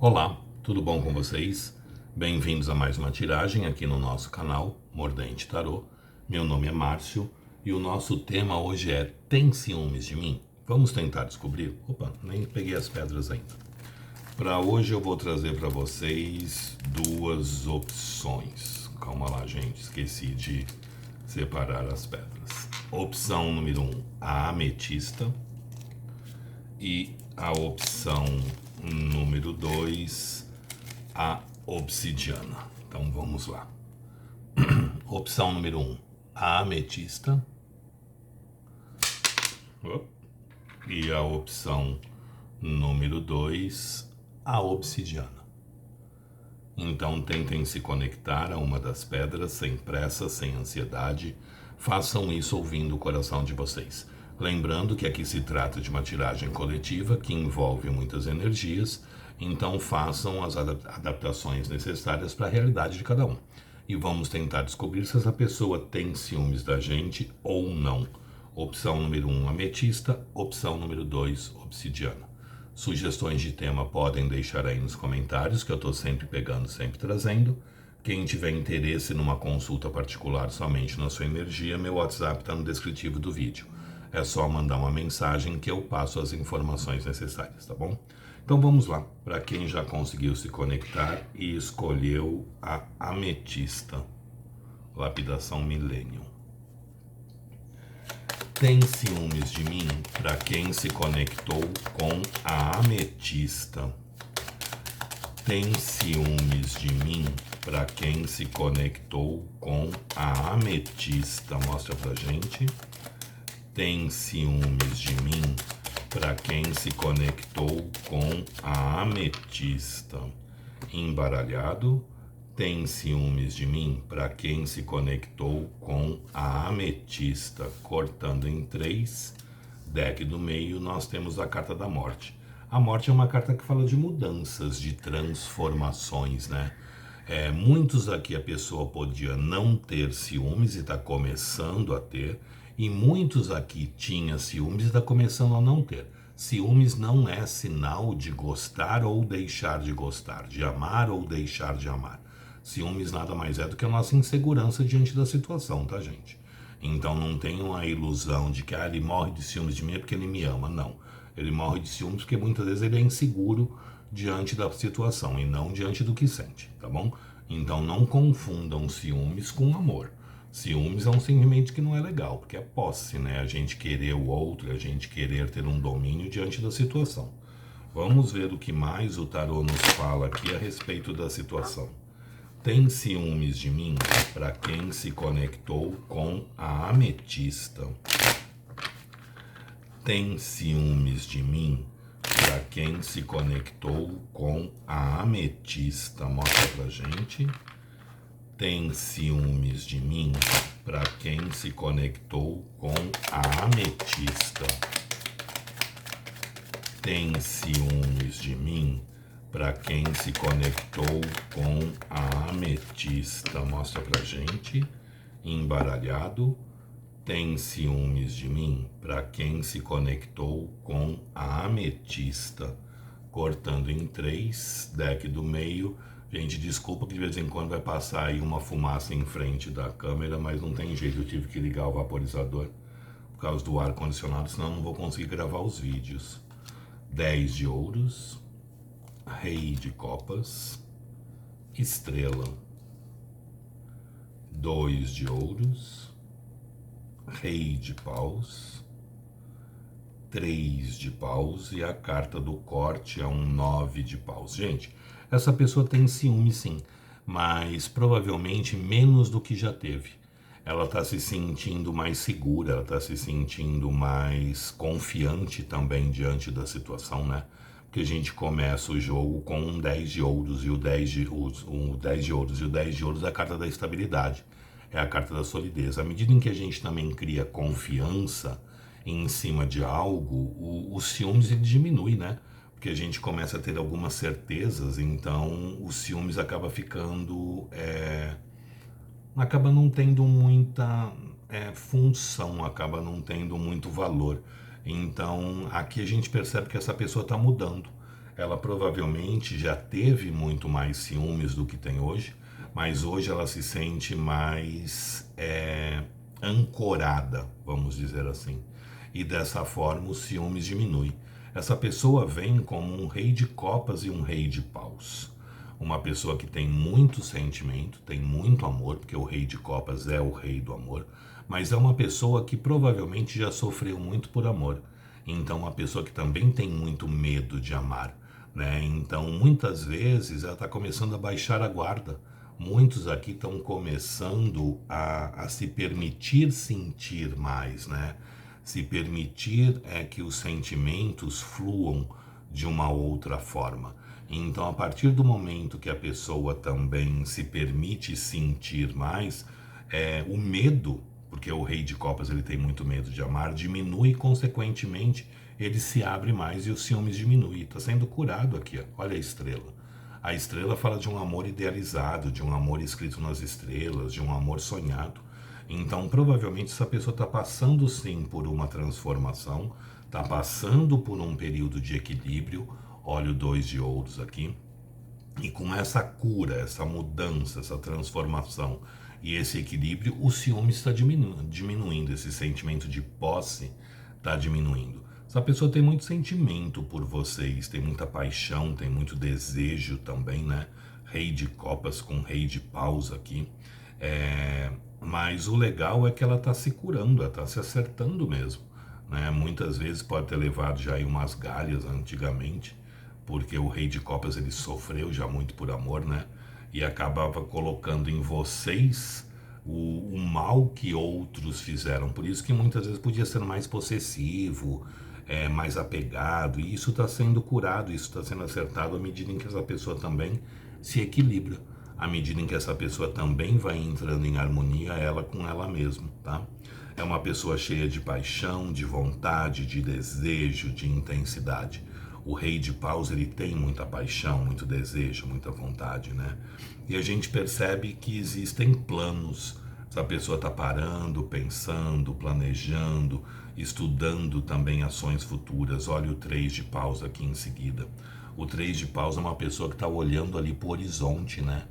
Olá, tudo bom com vocês? Bem-vindos a mais uma tiragem aqui no nosso canal Mordente Tarô. Meu nome é Márcio e o nosso tema hoje é: tem ciúmes de mim? Vamos tentar descobrir? Opa, nem peguei as pedras ainda. Para hoje eu vou trazer para vocês duas opções. Calma lá, gente, esqueci de separar as pedras. Opção número 1, a ametista. E a opção número 2, a obsidiana. Então vamos lá. Opção número 1, a ametista. E a opção número 2, a obsidiana. Então tentem se conectar a uma das pedras sem pressa, sem ansiedade. Façam isso ouvindo o coração de vocês. Lembrando que aqui se trata de uma tiragem coletiva que envolve muitas energias, então façam as adaptações necessárias para a realidade de cada um. E vamos tentar descobrir se essa pessoa tem ciúmes da gente ou não. Opção número 1, ametista. Opção número 2, obsidiana. Sugestões de tema podem deixar aí nos comentários, que eu estou sempre pegando, sempre trazendo. Quem tiver interesse numa consulta particular somente na sua energia, meu WhatsApp está no descritivo do vídeo. É só mandar uma mensagem que eu passo as informações necessárias, tá bom? Então vamos lá, para quem já conseguiu se conectar e escolheu a ametista, lapidação Millennium. Tem ciúmes de mim para quem se conectou com a ametista. Tem ciúmes de mim para quem se conectou com a ametista. Mostra pra gente. Tem ciúmes de mim para quem se conectou com a ametista. Embaralhado. Tem ciúmes de mim para quem se conectou com a ametista. Cortando em 3, deck do meio, nós temos a carta da morte. A morte é uma carta que fala de mudanças, de transformações, né? Muitos aqui a pessoa podia não ter ciúmes e está começando a ter, e muitos aqui tinha ciúmes e está começando a não ter. Ciúmes não é sinal de gostar ou deixar de gostar, de amar ou deixar de amar. Ciúmes nada mais é do que a nossa insegurança diante da situação, tá, gente? Então não tenham a ilusão de que ele morre de ciúmes de mim porque ele me ama. Não. Ele morre de ciúmes porque muitas vezes ele é inseguro diante da situação e não diante do que sente, tá bom? Então não confundam ciúmes com amor. Ciúmes é um sentimento que não é legal, porque é posse, né? A gente querer o outro, a gente querer ter um domínio diante da situação. Vamos ver o que mais o tarô nos fala aqui a respeito da situação. Tem ciúmes de mim para quem se conectou com a ametista. Tem ciúmes de mim para quem se conectou com a ametista. Mostra pra gente. Tem ciúmes de mim para quem se conectou com a ametista. Tem ciúmes de mim para quem se conectou com a ametista. Mostra pra gente. Embaralhado. Tem ciúmes de mim para quem se conectou com a ametista. Cortando em 3, deck do meio. Gente, desculpa que de vez em quando vai passar aí uma fumaça em frente da câmera, mas não tem jeito, eu tive que ligar o vaporizador por causa do ar-condicionado, senão eu não vou conseguir gravar os vídeos. 10 de ouros. Rei de copas, estrela, 2 de ouros, rei de paus, 3 de paus e a carta do corte é um 9 de paus. Gente, essa pessoa tem ciúme sim, mas provavelmente menos do que já teve. Ela está se sentindo mais segura, ela está se sentindo mais confiante também diante da situação, né? Que a gente começa o jogo com um 10 de ouros e o 10 de ouros, o 10 de ouros e o 10 de ouros é a carta da estabilidade, é a carta da solidez. À medida em que a gente também cria confiança em cima de algo, o ciúmes ele diminui, né? Porque a gente começa a ter algumas certezas, então o ciúmes acaba ficando, acaba não tendo muita função, acaba não tendo muito valor. Então aqui a gente percebe que essa pessoa está mudando. ela provavelmente já teve muito mais ciúmes do que tem hoje, mas hoje ela se sente mais ancorada, vamos dizer assim. E dessa forma o ciúmes diminui. Essa pessoa vem como um rei de copas e um rei de paus. Uma pessoa que tem muito sentimento, tem muito amor, porque o rei de copas é o rei do amor, mas é uma pessoa que provavelmente já sofreu muito por amor. Então, uma pessoa que também tem muito medo de amar, né? Então, muitas vezes ela está começando a baixar a guarda. Muitos aqui estão começando a se permitir sentir mais, né? Se permitir que os sentimentos fluam de uma outra forma. Então, a partir do momento que a pessoa também se permite sentir mais, o medo, porque o rei de copas ele tem muito medo de amar, diminui e, consequentemente, ele se abre mais e os ciúmes diminui. Está sendo curado aqui, ó. Olha a estrela. A estrela fala de um amor idealizado, de um amor escrito nas estrelas, de um amor sonhado. Então, provavelmente, essa pessoa está passando sim por uma transformação, está passando por um período de equilíbrio. Olha o 2 de ouros aqui. E com essa cura, essa mudança, essa transformação e esse equilíbrio, o ciúme está diminuindo, esse sentimento de posse está diminuindo. Essa pessoa tem muito sentimento por vocês, tem muita paixão, tem muito desejo também, né? Rei de copas com rei de paus aqui. Mas o legal é que ela está se curando, ela está se acertando mesmo, né? Muitas vezes pode ter levado já em umas galhas antigamente, porque o rei de copas ele sofreu já muito por amor, né? E acabava colocando em vocês o mal que outros fizeram. Por isso que muitas vezes podia ser mais possessivo, mais apegado. E isso está sendo curado, isso está sendo acertado à medida em que essa pessoa também se equilibra. À medida em que essa pessoa também vai entrando em harmonia, ela com ela mesma, tá? É uma pessoa cheia de paixão, de vontade, de desejo, de intensidade. O rei de paus, ele tem muita paixão, muito desejo, muita vontade, né? E a gente percebe que existem planos. Essa pessoa está parando, pensando, planejando, estudando também ações futuras. Olha o 3 de paus aqui em seguida. O 3 de paus é uma pessoa que está olhando ali para o horizonte, né?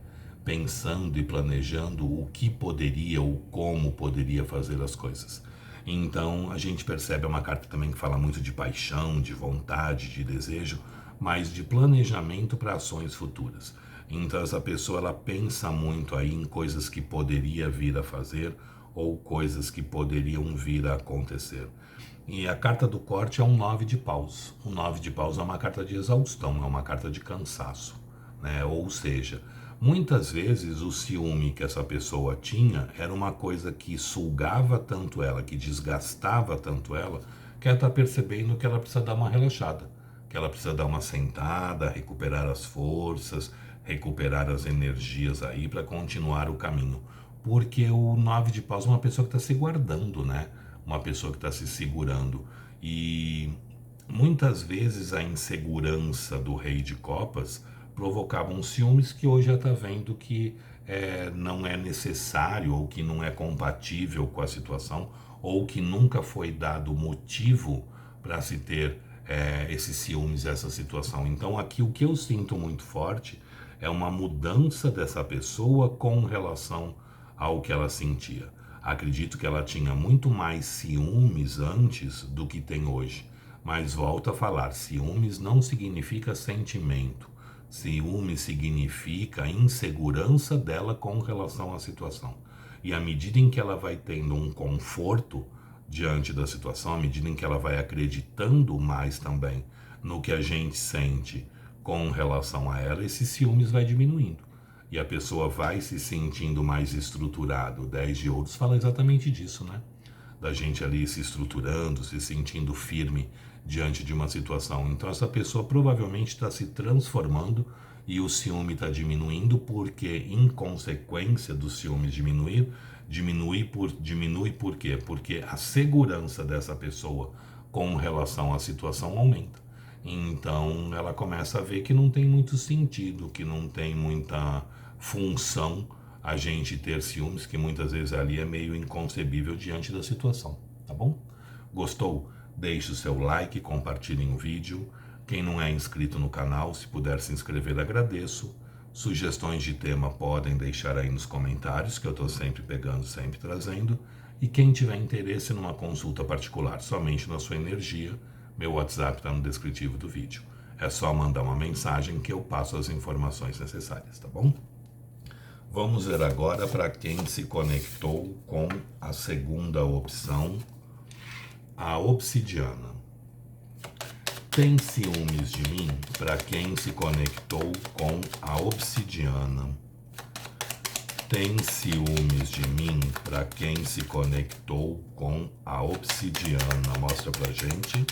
Pensando e planejando o que poderia ou como poderia fazer as coisas. Então a gente percebe, é uma carta também que fala muito de paixão, de vontade, de desejo, mas de planejamento para ações futuras. Então essa pessoa ela pensa muito aí em coisas que poderia vir a fazer ou coisas que poderiam vir a acontecer. E a carta do corte é um 9 de paus. O 9 de paus é uma carta de exaustão, é uma carta de cansaço, né? Ou seja, muitas vezes o ciúme que essa pessoa tinha era uma coisa que sugava tanto ela, que desgastava tanto ela, que ela está percebendo que ela precisa dar uma relaxada, que ela precisa dar uma sentada, recuperar as forças, recuperar as energias aí para continuar o caminho. Porque o 9 de paus é uma pessoa que está se guardando, né? Uma pessoa que está se segurando. E muitas vezes a insegurança do rei de copas provocavam ciúmes que hoje já está vendo que não é necessário ou que não é compatível com a situação ou que nunca foi dado motivo para se ter esses ciúmes, essa situação. Então aqui o que eu sinto muito forte é uma mudança dessa pessoa com relação ao que ela sentia. Acredito que ela tinha muito mais ciúmes antes do que tem hoje. Mas volto a falar, ciúmes não significa sentimento. Ciúmes significa a insegurança dela com relação à situação. E à medida em que ela vai tendo um conforto diante da situação, à medida em que ela vai acreditando mais também no que a gente sente com relação a ela, esse ciúmes vai diminuindo. E a pessoa vai se sentindo mais estruturada. O 10 de ouros fala exatamente disso, né? Da gente ali se estruturando, se sentindo firme diante de uma situação. Então essa pessoa provavelmente está se transformando e o ciúme está diminuindo porque, em consequência do ciúme diminui por quê? Porque a segurança dessa pessoa com relação à situação aumenta. Então ela começa a ver que não tem muito sentido, que não tem muita função a gente ter ciúmes, que muitas vezes ali é meio inconcebível diante da situação, tá bom? Gostou? Deixe o seu like, compartilhem o vídeo. Quem não é inscrito no canal, se puder se inscrever, agradeço. Sugestões de tema podem deixar aí nos comentários, que eu estou sempre pegando, sempre trazendo. E quem tiver interesse numa consulta particular somente na sua energia, meu WhatsApp está no descritivo do vídeo. É só mandar uma mensagem que eu passo as informações necessárias, tá bom? Vamos ver agora para quem se conectou com a segunda opção, a obsidiana. Tem ciúmes de mim para quem se conectou com a obsidiana. Tem ciúmes de mim para quem se conectou com a obsidiana. Mostra pra gente.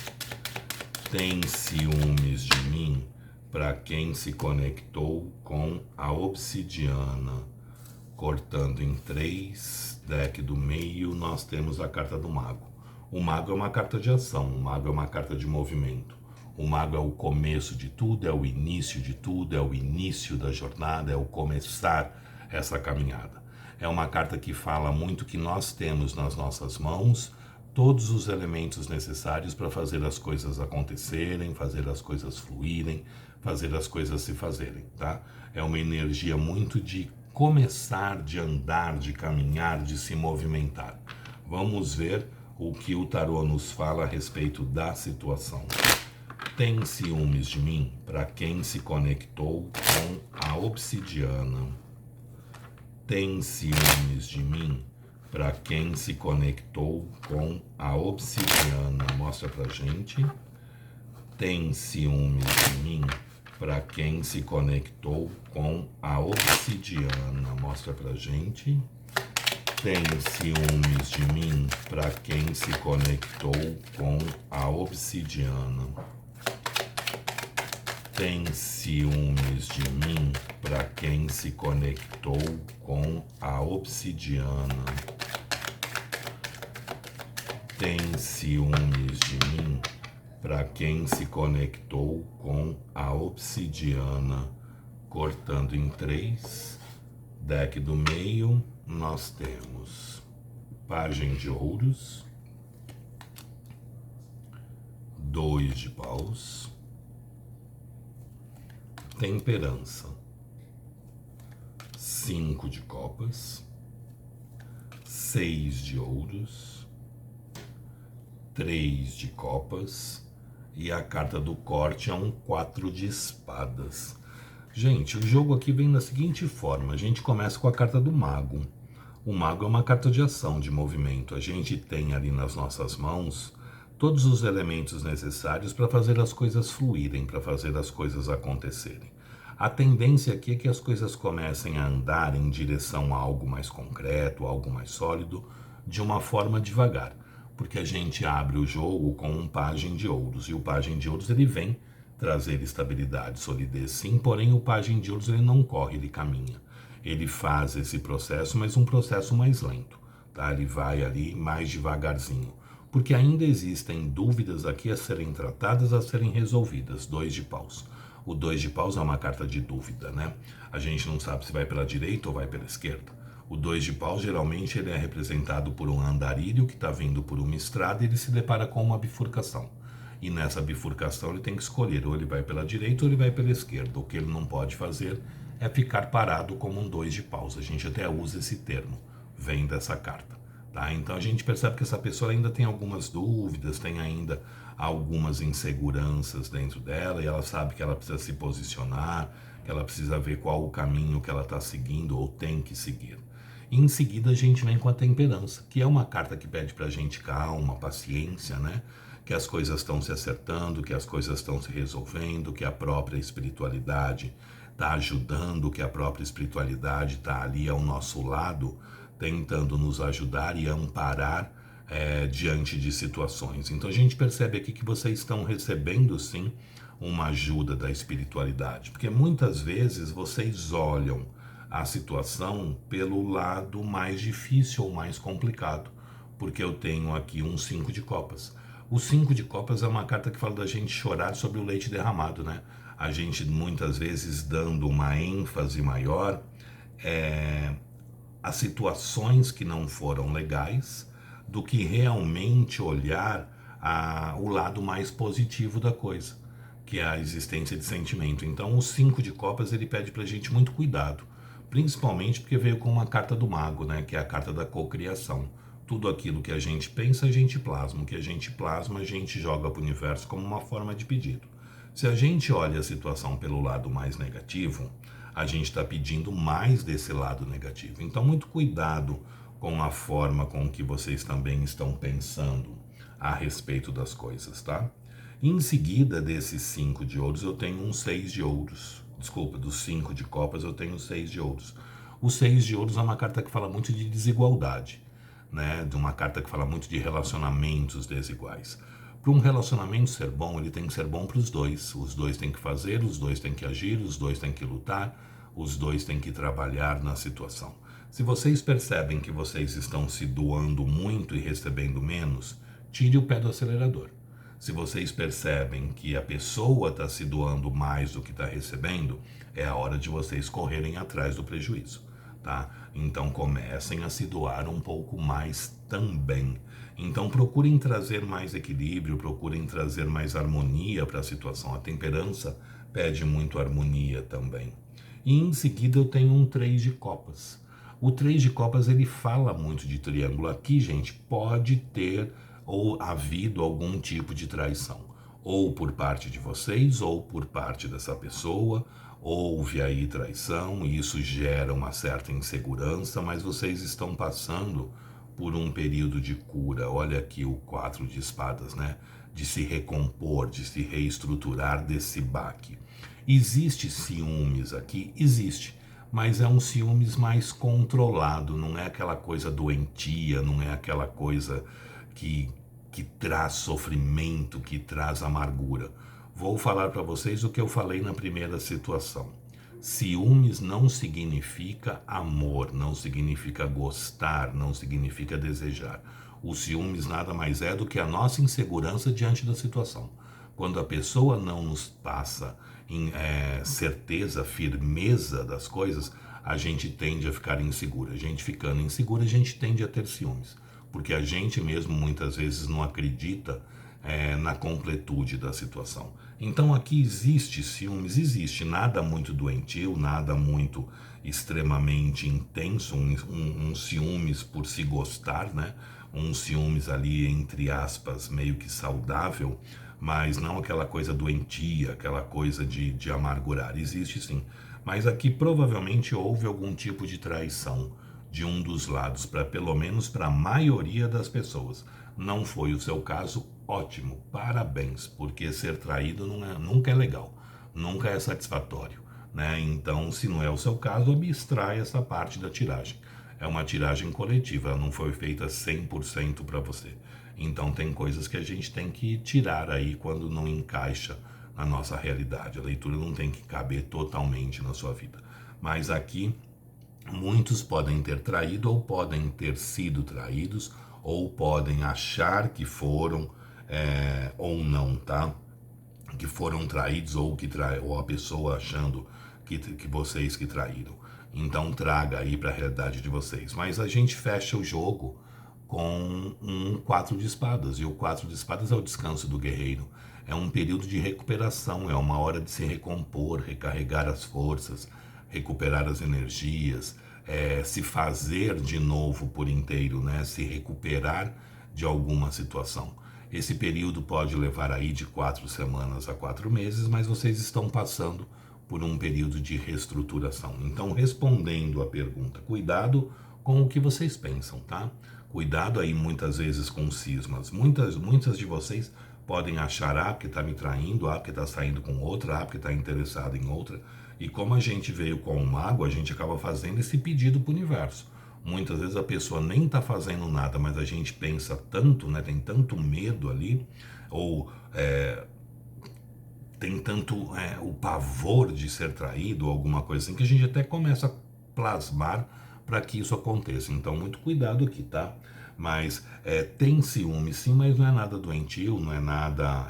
Tem ciúmes de mim para quem se conectou com a obsidiana. Cortando em 3, deck do meio, nós temos a carta do mago. O mago é uma carta de ação, o mago é uma carta de movimento. O mago é o começo de tudo, é o início de tudo, é o início da jornada, é o começar essa caminhada. É uma carta que fala muito que nós temos nas nossas mãos todos os elementos necessários para fazer as coisas acontecerem, fazer as coisas fluírem, fazer as coisas se fazerem, tá? É uma energia muito de começar, de andar, de caminhar, de se movimentar. Vamos ver o que o tarô nos fala a respeito da situação. Tem ciúmes de mim para quem se conectou com a obsidiana. Tem ciúmes de mim para quem se conectou com a obsidiana. Mostra pra gente. Tem ciúmes de mim para quem se conectou com a obsidiana. Mostra pra gente. Tem ciúmes de mim para quem se conectou com a obsidiana. Tem ciúmes de mim para quem se conectou com a obsidiana. Tem ciúmes de mim para quem se conectou com a obsidiana. Cortando em 3, deck do meio, nós temos Pagem de Ouros, 2 de Paus, Temperança, 5 de Copas, 6 de Ouros, 3 de Copas e a carta do corte é um 4 de Espadas. Gente, o jogo aqui vem da seguinte forma, a gente começa com a carta do Mago. O Mago é uma carta de ação, de movimento. A gente tem ali nas nossas mãos todos os elementos necessários para fazer as coisas fluírem, para fazer as coisas acontecerem. A tendência aqui é que as coisas comecem a andar em direção a algo mais concreto, algo mais sólido, de uma forma devagar, porque a gente abre o jogo com um Pagem de Ouros, e o Pagem de Ouros ele vem trazer estabilidade, solidez, sim, porém o Pagem de Ouros ele não corre, ele caminha. Ele faz esse processo, mas um processo mais lento, tá? Ele vai ali mais devagarzinho, porque ainda existem dúvidas aqui a serem tratadas, a serem resolvidas. 2 de Paus. O 2 de Paus é uma carta de dúvida, né? A gente não sabe se vai pela direita ou vai pela esquerda. O 2 de Paus, geralmente, ele é representado por um andarilho que está vindo por uma estrada e ele se depara com uma bifurcação. E nessa bifurcação ele tem que escolher, ou ele vai pela direita ou ele vai pela esquerda. O que ele não pode fazer é ficar parado como um 2 de Paus. A gente até usa esse termo, vem dessa carta. Tá? Então a gente percebe que essa pessoa ainda tem algumas dúvidas, tem ainda algumas inseguranças dentro dela, e ela sabe que ela precisa se posicionar, que ela precisa ver qual o caminho que ela está seguindo ou tem que seguir. E em seguida a gente vem com a Temperança, que é uma carta que pede pra gente calma, paciência, né? Que as coisas estão se acertando, que as coisas estão se resolvendo, que a própria espiritualidade está ajudando, que a própria espiritualidade está ali ao nosso lado, tentando nos ajudar e amparar diante de situações. Então a gente percebe aqui que vocês estão recebendo sim uma ajuda da espiritualidade, porque muitas vezes vocês olham a situação pelo lado mais difícil ou mais complicado, porque eu tenho aqui um 5 de Copas. O 5 de Copas é uma carta que fala da gente chorar sobre o leite derramado, né? A gente muitas vezes dando uma ênfase maior a situações que não foram legais, do que realmente olhar o lado mais positivo da coisa. que é a existência de sentimento. Então o 5 de copas ele pede pra gente muito cuidado, principalmente porque veio com uma carta do mago, né, que é a carta da cocriação. Tudo aquilo que a gente pensa, a gente plasma. O que a gente plasma, a gente joga para o universo como uma forma de pedido. Se a gente olha a situação pelo lado mais negativo, a gente está pedindo mais desse lado negativo. Então, muito cuidado com a forma com que vocês também estão pensando a respeito das coisas, tá? Em seguida desses 5 de ouros, eu tenho um 6 de ouros. Desculpa, dos 5 de copas, eu tenho 6 de ouros. O 6 de ouros é uma carta que fala muito de desigualdade, né? De uma carta que fala muito de relacionamentos desiguais. Para um relacionamento ser bom, ele tem que ser bom para os dois têm que fazer, os dois têm que agir, os dois têm que lutar, os dois têm que trabalhar na situação. Se vocês percebem que vocês estão se doando muito e recebendo menos, tire o pé do acelerador. Se vocês percebem que a pessoa está se doando mais do que está recebendo, é a hora de vocês correrem atrás do prejuízo, tá? Então comecem a se doar um pouco mais também. Então procurem trazer mais equilíbrio, procurem trazer mais harmonia para a situação. A temperança pede muito harmonia também. E em seguida eu tenho um 3 de copas. O 3 de copas ele fala muito de triângulo. Aqui, gente, pode ter ou havido algum tipo de traição, ou por parte de vocês, ou por parte dessa pessoa. Houve aí traição, e isso gera uma certa insegurança, mas vocês estão passando por um período de cura. Olha aqui o 4 de espadas, né? De se recompor, de se reestruturar desse baque. Existe ciúmes aqui? Existe. Mas é um ciúmes mais controlado, não é aquela coisa doentia, não é aquela coisa que traz sofrimento, que traz amargura. Vou falar para vocês o que eu falei na primeira situação. Ciúmes não significa amor, não significa gostar, não significa desejar. O ciúmes nada mais é do que a nossa insegurança diante da situação. Quando a pessoa não nos passa em certeza, firmeza das coisas, a gente tende a ficar insegura. A gente ficando insegura, a gente tende a ter ciúmes. Porque a gente mesmo muitas vezes não acredita na completude da situação. Então aqui existe ciúmes, existe nada muito doentio, nada muito extremamente intenso, um ciúmes por se gostar, né? Um ciúmes ali, entre aspas, meio que saudável, mas não aquela coisa doentia, aquela coisa de amargurar. Existe sim, mas aqui provavelmente houve algum tipo de traição de um dos lados, para pelo menos para a maioria das pessoas. Não foi o seu caso, ótimo, parabéns, porque ser traído nunca é legal, nunca é satisfatório, né? Então, se não é o seu caso, abstrai essa parte da tiragem. É uma tiragem coletiva, ela não foi feita 100% para você. Então, tem coisas que a gente tem que tirar aí quando não encaixa na nossa realidade. A leitura não tem que caber totalmente na sua vida. Mas aqui muitos podem ter traído ou podem ter sido traídos ou podem achar que foram ou não, tá? Que foram traídos ou ou a pessoa achando que vocês que traíram. Então traga aí para a realidade de vocês. Mas a gente fecha o jogo com um 4 de espadas. E o 4 de espadas é o descanso do guerreiro. É um período de recuperação, é uma hora de se recompor, recarregar as forças, recuperar as energias, se fazer de novo por inteiro, né? Se recuperar de alguma situação. Esse período pode levar aí de 4 semanas a 4 meses, mas vocês estão passando por um período de reestruturação. Então, respondendo a pergunta, cuidado com o que vocês pensam, tá? Cuidado aí muitas vezes com cismas. Muitas de vocês podem achar, que está me traindo, que está saindo com outra, que está interessado em outra. E como a gente veio com o mago, a gente acaba fazendo esse pedido para o universo. Muitas vezes a pessoa nem está fazendo nada, mas a gente pensa tanto, né? Tem tanto medo ali, ou tem tanto o pavor de ser traído, ou alguma coisa assim, que a gente até começa a plasmar para que isso aconteça. Então, muito cuidado aqui, tá? Mas tem ciúme sim, mas não é nada doentio, não é nada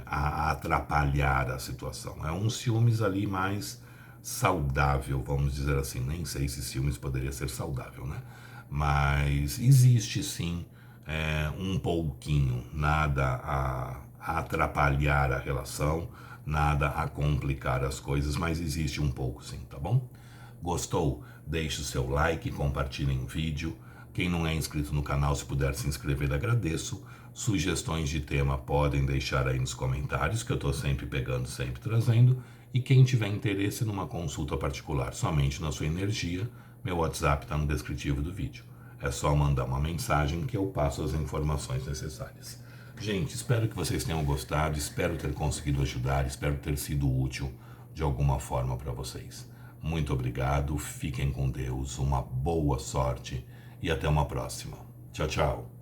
a atrapalhar a situação. É um ciúmes ali mais saudável, vamos dizer assim. Nem sei se ciúmes poderia ser saudável, né? Mas existe sim um pouquinho, nada a atrapalhar a relação, nada a complicar as coisas, mas existe um pouco sim, tá bom? Gostou? Deixe o seu like, compartilhe em vídeo. Quem não é inscrito no canal, se puder se inscrever, agradeço. Sugestões de tema podem deixar aí nos comentários, que eu estou sempre pegando, sempre trazendo. E quem tiver interesse numa consulta particular somente na sua energia, meu WhatsApp está no descritivo do vídeo. É só mandar uma mensagem que eu passo as informações necessárias. Gente, espero que vocês tenham gostado, espero ter conseguido ajudar, espero ter sido útil de alguma forma para vocês. Muito obrigado, fiquem com Deus, uma boa sorte e até uma próxima. Tchau, tchau.